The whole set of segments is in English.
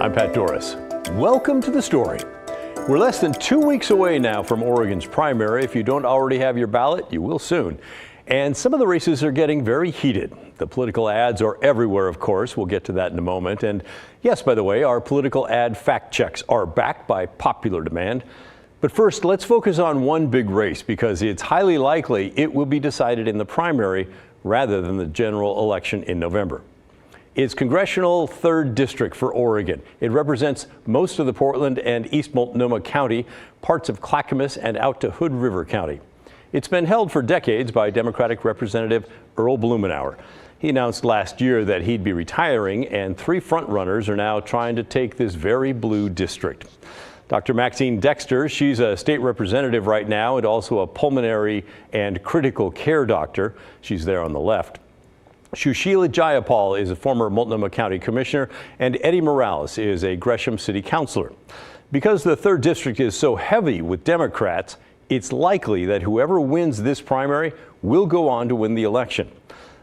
I'm Pat Doris. Welcome to The Story. We're less than 2 weeks away now from Oregon's primary. If you don't already have your ballot, you will soon. And some of the races are getting very heated. The political ads are everywhere, of course. We'll get to that in a moment. And yes, by the way, our political ad fact checks are back by popular demand. But first, let's focus on one big race because it's highly likely it will be decided in the primary rather than the general election in November. It's Congressional 3rd District for Oregon. It represents most of the Portland and East Multnomah County, parts of Clackamas, and out to Hood River County. It's been held for decades by Democratic Representative Earl Blumenauer. He announced last year that he'd be retiring, and 3 frontrunners are now trying to take this very blue district. Dr. Maxine Dexter, she's a state representative right now and also a pulmonary and critical care doctor. She's there on the left. Susheela Jayapal is a former Multnomah County Commissioner, and Eddy Morales is a Gresham City Councilor. Because the 3rd District is so heavy with Democrats, it's likely that whoever wins this primary will go on to win the election.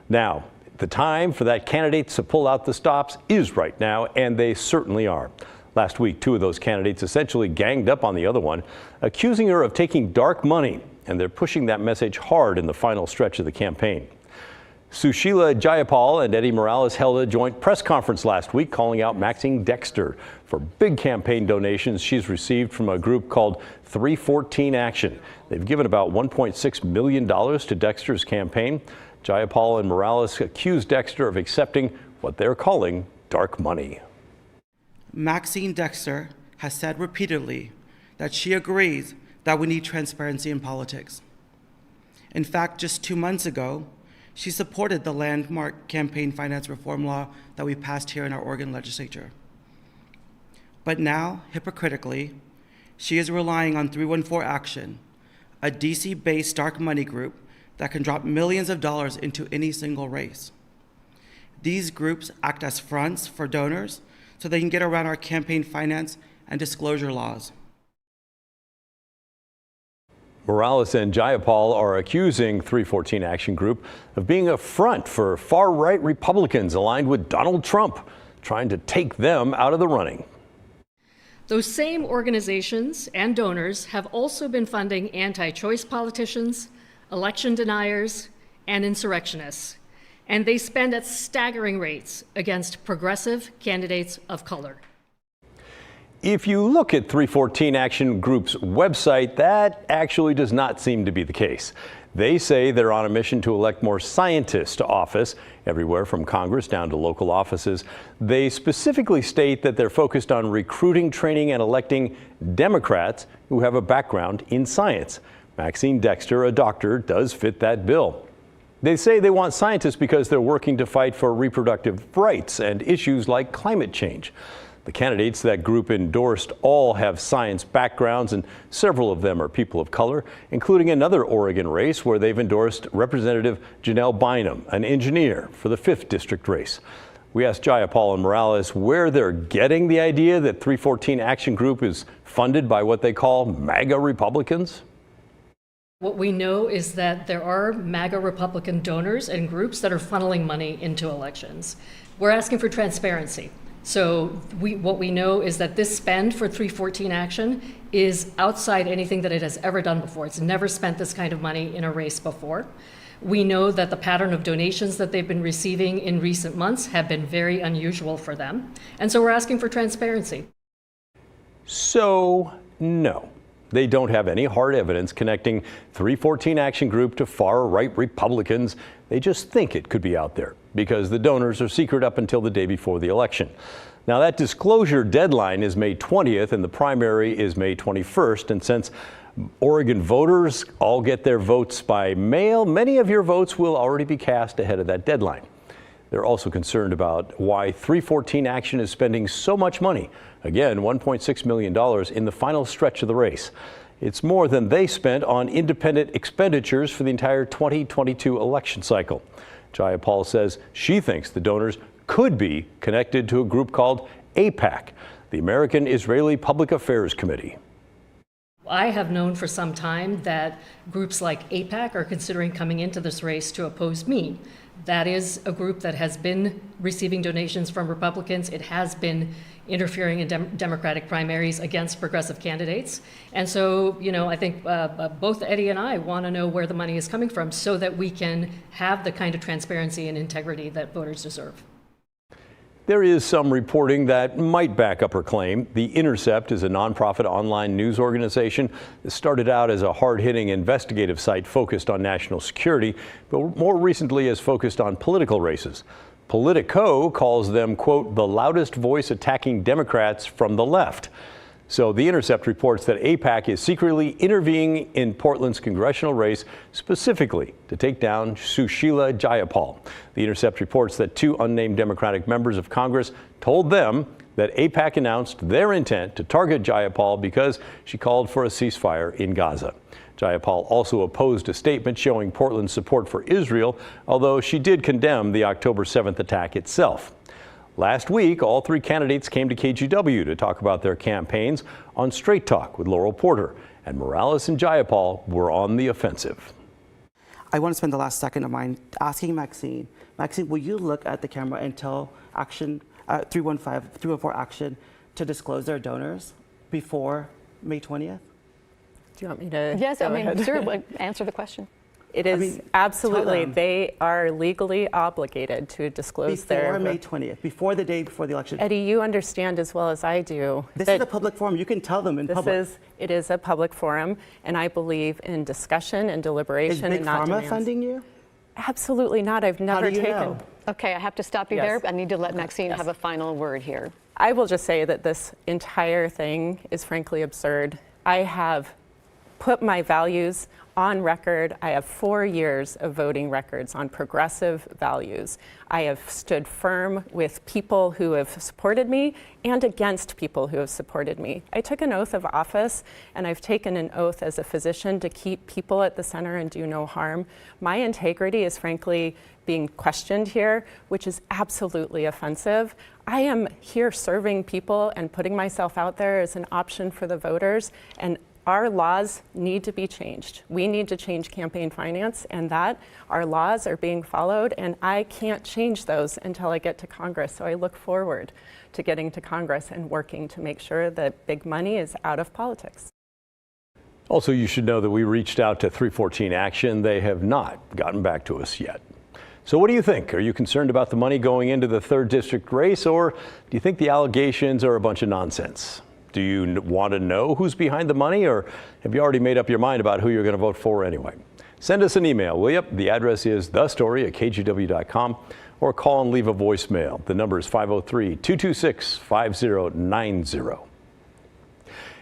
Now, the time for that candidates to pull out the stops is right now, and they certainly are. Last week, 2 of those candidates essentially ganged up on the other one, accusing her of taking dark money, and they're pushing that message hard in the final stretch of the campaign. Susheela Jayapal and Eddy Morales held a joint press conference last week calling out Maxine Dexter for big campaign donations she's received from a group called 314 Action. They've given about $1.6 million to Dexter's campaign. Jayapal and Morales accused Dexter of accepting what they're calling dark money. Maxine Dexter has said repeatedly that she agrees that we need transparency in politics. In fact, just 2 months ago, she supported the landmark campaign finance reform law that we passed here in our Oregon legislature. But now, hypocritically, she is relying on 314 Action, a DC-based dark money group that can drop millions of dollars into any single race. These groups act as fronts for donors so they can get around our campaign finance and disclosure laws. Morales and Jayapal are accusing 314 Action Group of being a front for far-right Republicans aligned with Donald Trump, trying to take them out of the running. Those same organizations and donors have also been funding anti-choice politicians, election deniers, and insurrectionists, and they spend at staggering rates against progressive candidates of color. If you look at 314 Action Group's website, that actually does not seem to be the case. They say they're on a mission to elect more scientists to office, everywhere from Congress down to local offices. They specifically state that they're focused on recruiting, training, and electing Democrats who have a background in science. Maxine Dexter, a doctor, does fit that bill. They say they want scientists because they're working to fight for reproductive rights and issues like climate change. The candidates that group endorsed all have science backgrounds, and several of them are people of color, including another Oregon race where they've endorsed Representative Janelle Bynum, an engineer, for the 5th District race. We asked Jayapal and Morales where they're getting the idea that 314 Action Group is funded by what they call MAGA Republicans. What we know is that there are MAGA Republican donors and groups that are funneling money into elections. We're asking for transparency. So what we know is that this spend for 314 Action is outside anything that it has ever done before. It's never spent this kind of money in a race before. We know that the pattern of donations that they've been receiving in recent months have been very unusual for them. And so we're asking for transparency. So, no. They don't have any hard evidence connecting 314 Action Group to far-right Republicans. They just think it could be out there because the donors are secret up until the day before the election. Now, that disclosure deadline is May 20th and the primary is May 21st. And since Oregon voters all get their votes by mail, many of your votes will already be cast ahead of that deadline. They're also concerned about why 314 Action is spending so much money. Again, $1.6 million in the final stretch of the race. It's more than they spent on independent expenditures for the entire 2022 election cycle. Jayapal says she thinks the donors could be connected to a group called AIPAC, the American Israeli Public Affairs Committee. I have known for some time that groups like AIPAC are considering coming into this race to oppose me. That is a group that has been receiving donations from Republicans. It has been interfering in Democratic primaries against progressive candidates. And so, I think both Eddy and I want to know where the money is coming from so that we can have the kind of transparency and integrity that voters deserve. There is some reporting that might back up her claim. The Intercept is a nonprofit online news organization that started out as a hard-hitting investigative site focused on national security, but more recently has focused on political races. Politico calls them, quote, the loudest voice attacking Democrats from the left. So The Intercept reports that AIPAC is secretly intervening in Portland's congressional race specifically to take down Susheela Jayapal. The Intercept reports that two unnamed Democratic members of Congress told them that AIPAC announced their intent to target Jayapal because she called for a ceasefire in Gaza. Jayapal also opposed a statement showing Portland's support for Israel, although she did condemn the October 7th attack itself. Last week, all three candidates came to KGW to talk about their campaigns on Straight Talk with Laurel Porter, and Morales and Jayapal were on the offensive. I want to spend the last second of mine asking Maxine. Maxine, will you look at the camera and tell Action 314 Action to disclose their donors before May 20th? Do you want me to? Yes, go I mean, ahead? sure, answer the question. It is absolutely, they are legally obligated to disclose Before May 20th, before the day before the election. Eddy, you understand as well as I do. This is a public forum. You can tell them in public. It is a public forum, and I believe in discussion and deliberation Is Big and not Pharma demands. funding you? Absolutely not. I've never How do you taken. know? Okay, I have to stop you Yes. there. I need to let Maxine Yes. have a final word here. I will just say that this entire thing is frankly absurd. I have put my values on record. I have 4 years of voting records on progressive values. I have stood firm with people who have supported me and against people who have supported me. I took an oath of office, and I've taken an oath as a physician to keep people at the center and do no harm. My integrity is frankly being questioned here, which is absolutely offensive. I am here serving people and putting myself out there as an option for the voters, and our laws need to be changed. We need to change campaign finance, and that our laws are being followed, and I can't change those until I get to Congress. So I look forward to getting to Congress and working to make sure that big money is out of politics. Also, you should know that we reached out to 314 Action. They have not gotten back to us yet. So what do you think? Are you concerned about the money going into the 3rd District race, or do you think the allegations are a bunch of nonsense? Do you want to know who's behind the money, or have you already made up your mind about who you're going to vote for anyway? Send us an email, will you? The address is thestory@kgw.com, or call and leave a voicemail. The number is 503-226-5090.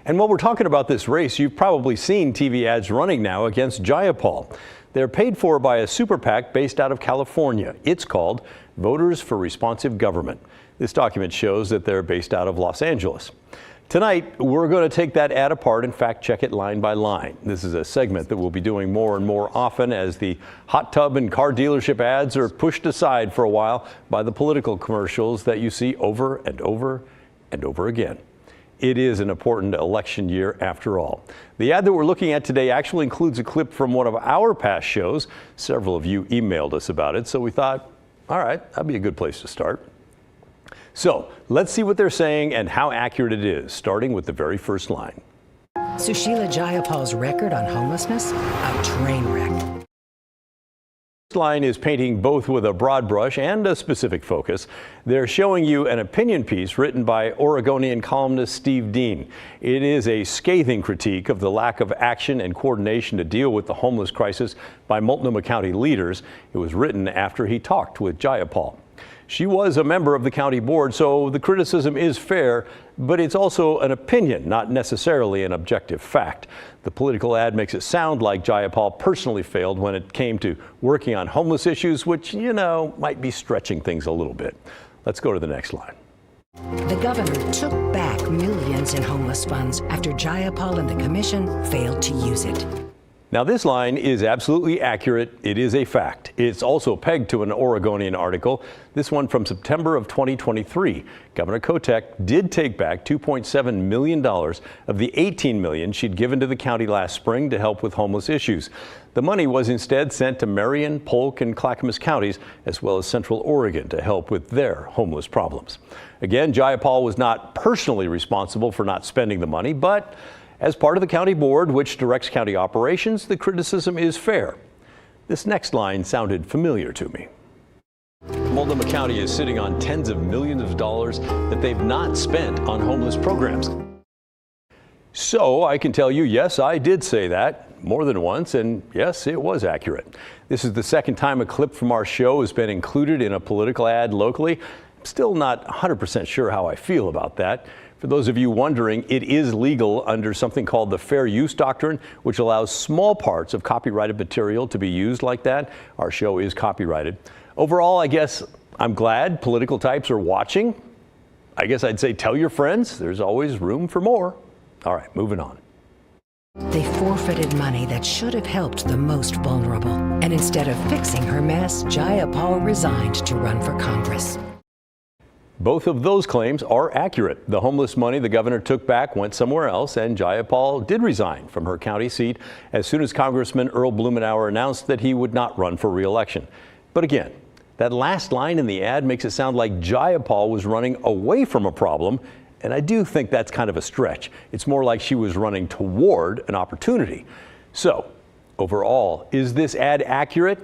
And while we're talking about this race, you've probably seen TV ads running now against Jayapal. They're paid for by a super PAC based out of California. It's called Voters for Responsive Government. This document shows that they're based out of Los Angeles. Tonight, we're going to take that ad apart and fact check it line by line. This is a segment that we'll be doing more and more often as the hot tub and car dealership ads are pushed aside for a while by the political commercials that you see over and over and over again. It is an important election year after all. The ad that we're looking at today actually includes a clip from one of our past shows. Several of you emailed us about it, so we thought, all right, that'd be a good place to start. So let's see what they're saying and how accurate it is, starting with the very first line. Susheela Jayapal's record on homelessness, a train wreck. This line is painting both with a broad brush and a specific focus. They're showing you an opinion piece written by Oregonian columnist Steve Dean. It is a scathing critique of the lack of action and coordination to deal with the homeless crisis by Multnomah County leaders. It was written after he talked with Jayapal. She was a member of the county board, so the criticism is fair, but it's also an opinion, not necessarily an objective fact. The political ad makes it sound like Jayapal personally failed when it came to working on homeless issues, which, might be stretching things a little bit. Let's go to the next line. The governor took back millions in homeless funds after Jayapal and the commission failed to use it. Now, this line is absolutely accurate. It is a fact. It's also pegged to an Oregonian article, this one from September of 2023. Governor Kotek did take back $2.7 million of the $18 million she'd given to the county last spring to help with homeless issues. The money was instead sent to Marion, Polk, and Clackamas counties, as well as Central Oregon, to help with their homeless problems. Again, Jayapal was not personally responsible for not spending the money, but as part of the county board, which directs county operations, the criticism is fair. This next line sounded familiar to me. Multnomah County is sitting on tens of millions of dollars that they've not spent on homeless programs. So I can tell you, yes, I did say that more than once, and yes, it was accurate. This is the second time a clip from our show has been included in a political ad locally. I'm still not 100% sure how I feel about that. For those of you wondering, it is legal under something called the Fair Use Doctrine, which allows small parts of copyrighted material to be used like that. Our show is copyrighted. Overall, I guess I'm glad political types are watching. I guess I'd say tell your friends. There's always room for more. All right, moving on. They forfeited money that should have helped the most vulnerable. And instead of fixing her mess, Jayapal resigned to run for Congress. Both of those claims are accurate. The homeless money the governor took back went somewhere else, and Jayapal did resign from her county seat as soon as Congressman Earl Blumenauer announced that he would not run for re-election. But again, that last line in the ad makes it sound like Jayapal was running away from a problem, and I do think that's kind of a stretch. It's more like she was running toward an opportunity. So, overall, is this ad accurate?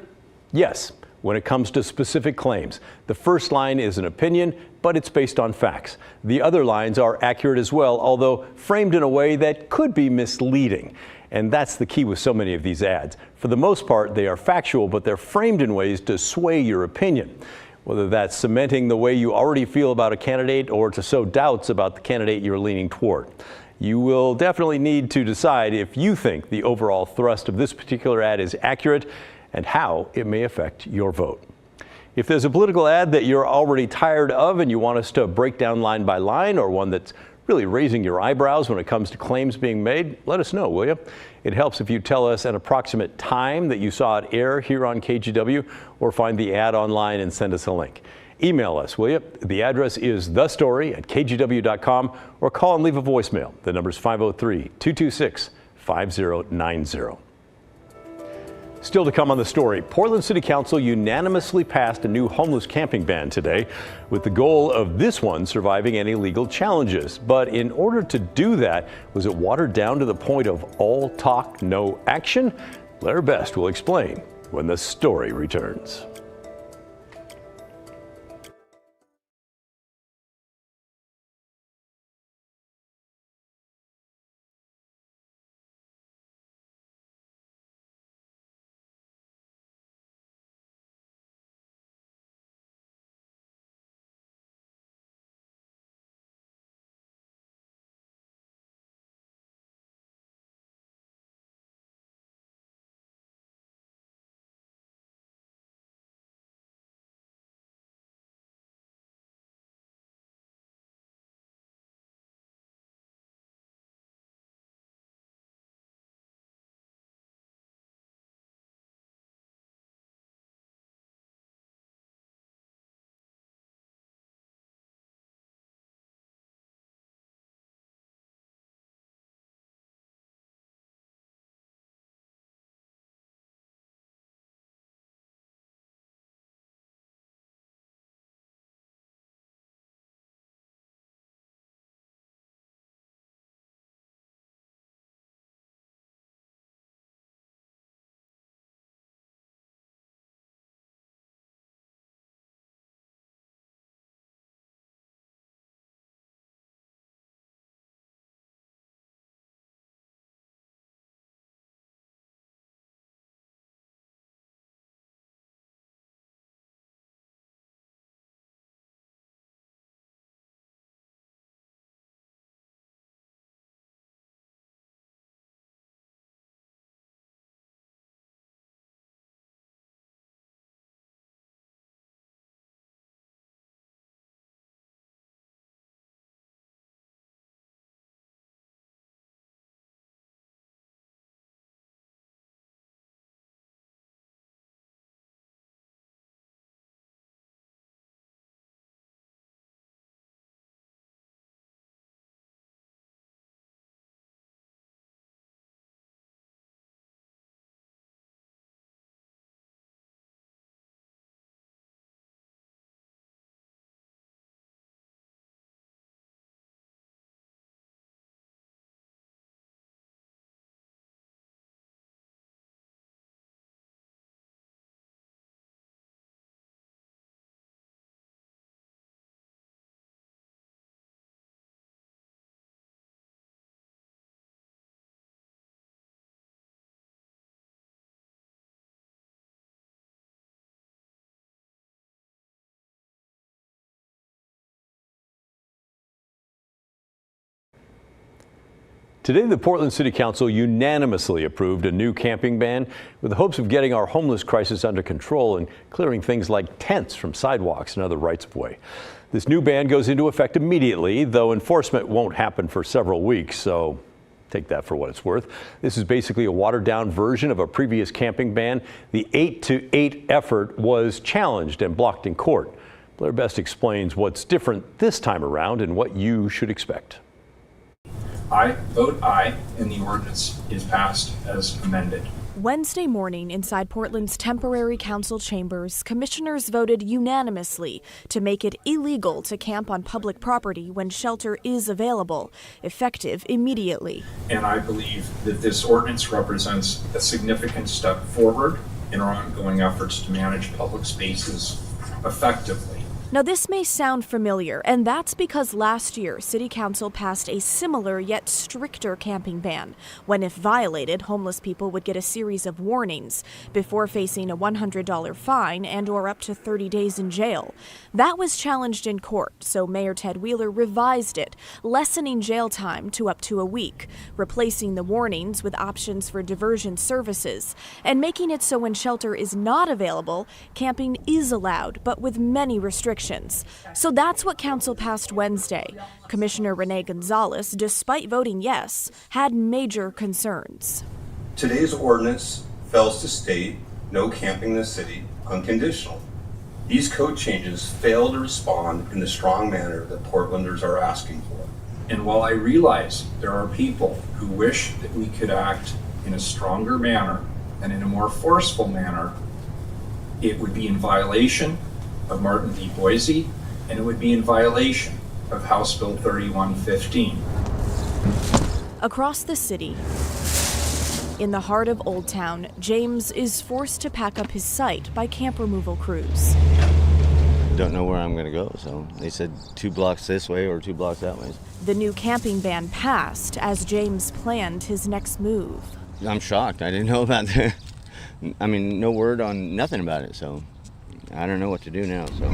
Yes. When it comes to specific claims, the first line is an opinion, but it's based on facts. The other lines are accurate as well, although framed in a way that could be misleading. And that's the key with so many of these ads. For the most part, they are factual, but they're framed in ways to sway your opinion. Whether that's cementing the way you already feel about a candidate or to sow doubts about the candidate you're leaning toward. You will definitely need to decide if you think the overall thrust of this particular ad is accurate and how it may affect your vote. If there's a political ad that you're already tired of and you want us to break down line by line, or one that's really raising your eyebrows when it comes to claims being made, let us know, will you? It helps if you tell us an approximate time that you saw it air here on KGW, or find the ad online and send us a link. Email us, will you? The address is thestory@kgw.com, or call and leave a voicemail. The number is 503-226-5090. Still to come on the story, Portland City Council unanimously passed a new homeless camping ban today, with the goal of this one surviving any legal challenges. But in order to do that, was it watered down to the point of all talk, no action? Blair Best will explain when the story returns. Today, the Portland City Council unanimously approved a new camping ban with the hopes of getting our homeless crisis under control and clearing things like tents from sidewalks and other rights of way. This new ban goes into effect immediately, though enforcement won't happen for several weeks, so take that for what it's worth. This is basically a watered-down version of a previous camping ban. The 8-to-8 effort was challenged and blocked in court. Blair Best explains what's different this time around and what you should expect. I vote aye, and the ordinance is passed as amended. Wednesday morning, inside Portland's temporary council chambers, commissioners voted unanimously to make it illegal to camp on public property when shelter is available, effective immediately. And I believe that this ordinance represents a significant step forward in our ongoing efforts to manage public spaces effectively. Now, this may sound familiar, and that's because last year, City Council passed a similar yet stricter camping ban, when if violated, homeless people would get a series of warnings before facing a $100 fine and/or up to 30 days in jail. That was challenged in court, so Mayor Ted Wheeler revised it, lessening jail time to up to a week, replacing the warnings with options for diversion services, and making it so when shelter is not available, camping is allowed, but with many restrictions. So that's what Council passed Wednesday. Commissioner Renee Gonzalez, despite voting yes, had major concerns. Today's ordinance fails to state no camping in the city unconditional. These code changes fail to respond in the strong manner that Portlanders are asking for. And while I realize there are people who wish that we could act in a stronger manner and in a more forceful manner, it would be in violation of Martin v. Boise, and it would be in violation of House Bill 3115. Across the city, in the heart of Old Town, James is forced to pack up his site by camp removal crews. Don't know where I'm going to go, so they said 2 blocks this way or 2 blocks that way. The new camping ban passed as James planned his next move. I'm shocked. I didn't know about that. I mean, no word on nothing about it, so I don't know what to do now. So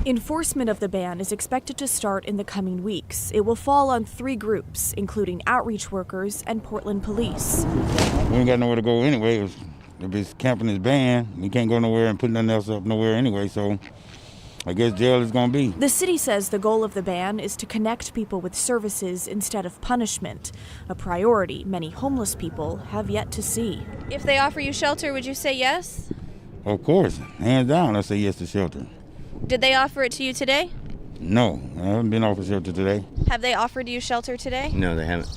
enforcement of the ban is expected to start in the coming weeks. It will fall on 3 groups, including outreach workers and Portland police. We ain't got nowhere to go anyway. If it's camping is banned, we can't go nowhere and put nothing else up nowhere anyway, so I guess jail is going to be. The city says the goal of the ban is to connect people with services instead of punishment, a priority many homeless people have yet to see. If they offer you shelter, would you say yes? Of course, hands down, I say yes to shelter. Did they offer it to you today? No, I haven't been offered shelter today. Have they offered you shelter today? no, they haven't.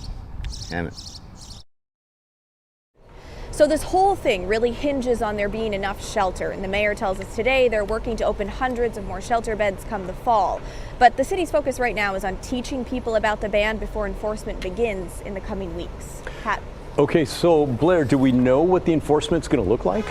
So this whole thing really hinges on there being enough shelter. And the mayor tells us today they're working to open hundreds of more shelter beds come the fall. But the city's focus right now is on teaching people about the ban before enforcement begins in the coming weeks. Pat. Okay, so Blair, do we know what the enforcement's going to look like?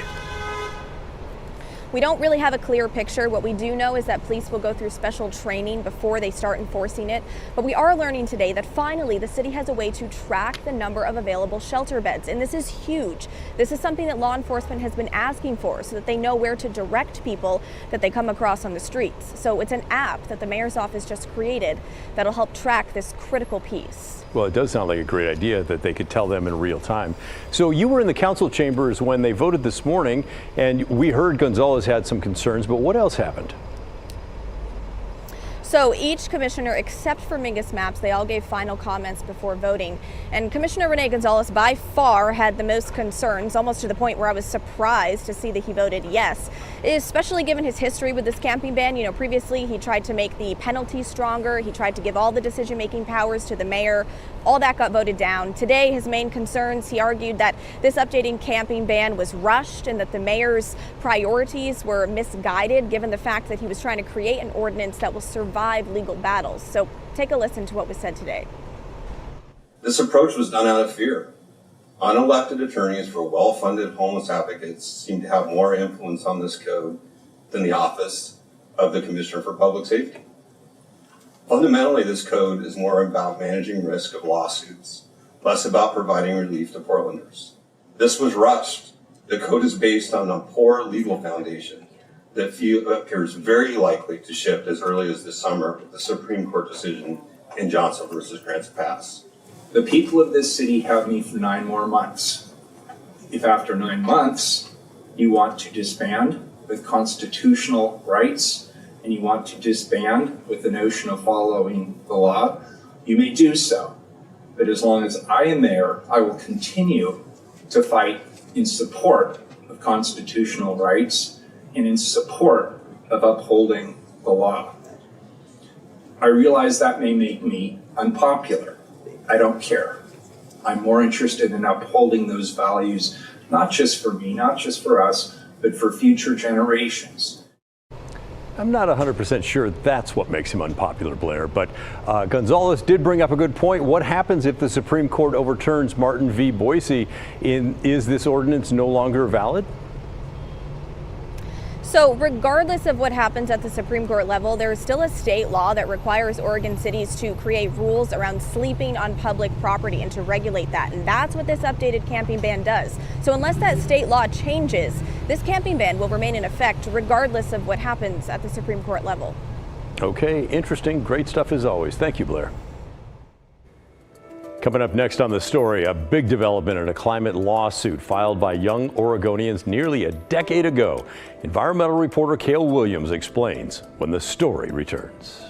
We don't really have a clear picture. What we do know is that police will go through special training before they start enforcing it. But we are learning today that finally the city has a way to track the number of available shelter beds. And this is huge. This is something that law enforcement has been asking for so that they know where to direct people that they come across on the streets. So it's an app that the mayor's office just created that'll help track this critical piece. Well, it does sound like a great idea that they could tell them in real time. So you were in the council chambers when they voted this morning, and we heard Gonzalez had some concerns, but what else happened? So each commissioner, except for Mingus Maps, they all gave final comments before voting. And Commissioner Renee Gonzalez by far had the most concerns, almost to the point where I was surprised to see that he voted yes, especially given his history with this camping ban. You know, previously he tried to make the penalties stronger. He tried to give all the decision-making powers to the mayor. All that got voted down. Today, his main concerns, he argued that this updating camping ban was rushed and that the mayor's priorities were misguided given the fact that he was trying to create an ordinance that will survive legal battles. So take a listen to what was said today. This approach was done out of fear. Unelected attorneys for well-funded homeless advocates seem to have more influence on this code than the office of the Commissioner for Public Safety. Fundamentally, this code is more about managing risk of lawsuits, less about providing relief to Portlanders. This was rushed. The code is based on a poor legal foundation that appears very likely to shift as early as this summer with the Supreme Court decision in Johnson versus Grants Pass. The people of this city have me for 9 more months. If after 9 months you want to disband with constitutional rights and you want to disband with the notion of following the law, you may do so. But as long as I am there, I will continue to fight in support of constitutional rights and in support of upholding the law. I realize that may make me unpopular. I don't care. I'm more interested in upholding those values, not just for me, not just for us, but for future generations. I'm not 100% sure that's what makes him unpopular, Blair, but Gonzalez did bring up a good point. What happens if the Supreme Court overturns Martin v. Boise? Is this ordinance no longer valid? So regardless of what happens at the Supreme Court level, there is still a state law that requires Oregon cities to create rules around sleeping on public property and to regulate that. And that's what this updated camping ban does. So unless that state law changes, this camping ban will remain in effect regardless of what happens at the Supreme Court level. Okay, interesting. Great stuff as always. Thank you, Blair. Coming up next on The Story, a big development in a climate lawsuit filed by young Oregonians nearly a decade ago. Environmental reporter Cale Williams explains when The Story returns.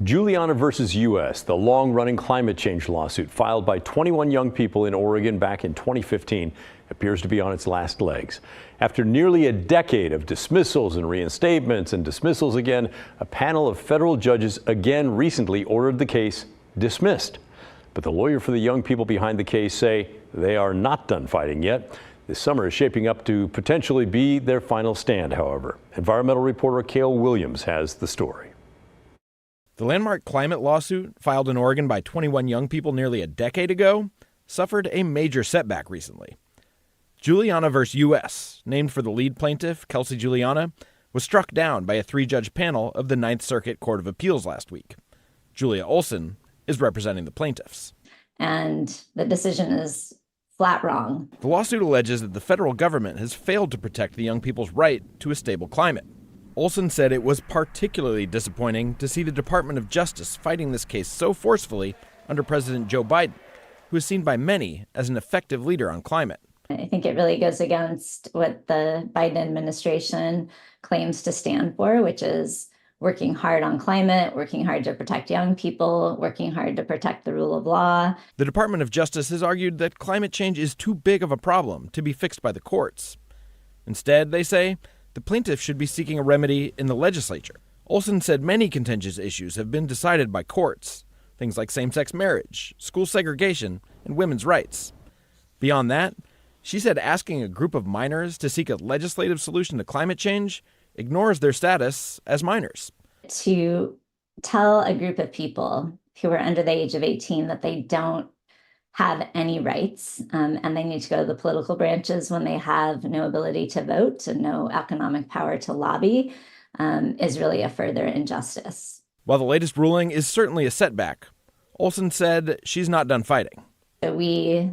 Juliana versus U.S., the long-running climate change lawsuit filed by 21 young people in Oregon back in 2015, appears to be on its last legs. After nearly a decade of dismissals and reinstatements and dismissals again, a panel of federal judges again recently ordered the case dismissed. But the lawyer for the young people behind the case say they are not done fighting yet. This summer is shaping up to potentially be their final stand, however. Environmental reporter Cale Williams has the story. The landmark climate lawsuit, filed in Oregon by 21 young people nearly a decade ago, suffered a major setback recently. Juliana versus U.S., named for the lead plaintiff, Kelsey Juliana, was struck down by a 3-judge panel of the Ninth Circuit Court of Appeals last week. Julia Olson is representing the plaintiffs. And the decision is flat wrong. The lawsuit alleges that the federal government has failed to protect the young people's right to a stable climate. Olson said it was particularly disappointing to see the Department of Justice fighting this case so forcefully under President Joe Biden, who is seen by many as an effective leader on climate. I think it really goes against what the Biden administration claims to stand for, which is working hard on climate, working hard to protect young people, working hard to protect the rule of law. The Department of Justice has argued that climate change is too big of a problem to be fixed by the courts. Instead, they say, the plaintiffs should be seeking a remedy in the legislature. Olson said many contentious issues have been decided by courts, things like same-sex marriage, school segregation, and women's rights. Beyond that, she said asking a group of minors to seek a legislative solution to climate change ignores their status as minors. To tell a group of people who are under the age of 18 that they don't have any rights, and they need to go to the political branches when they have no ability to vote and no economic power to lobby, is really a further injustice. While the latest ruling is certainly a setback, Olson said she's not done fighting. So we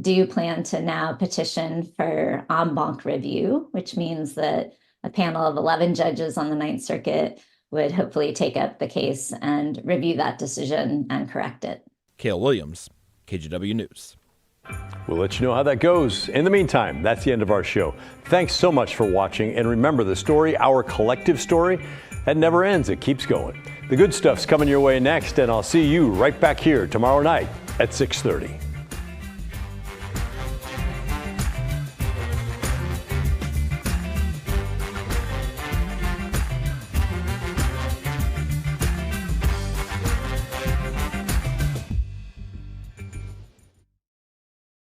do plan to now petition for en banc review, which means that a panel of 11 judges on the Ninth Circuit would hopefully take up the case and review that decision and correct it. Cale Williams, KGW News. We'll let you know how that goes. In the meantime, that's the end of our show. Thanks so much for watching. And remember, the story, our collective story, that never ends. It keeps going. The good stuff's coming your way next, and I'll see you right back here tomorrow night at 6:30.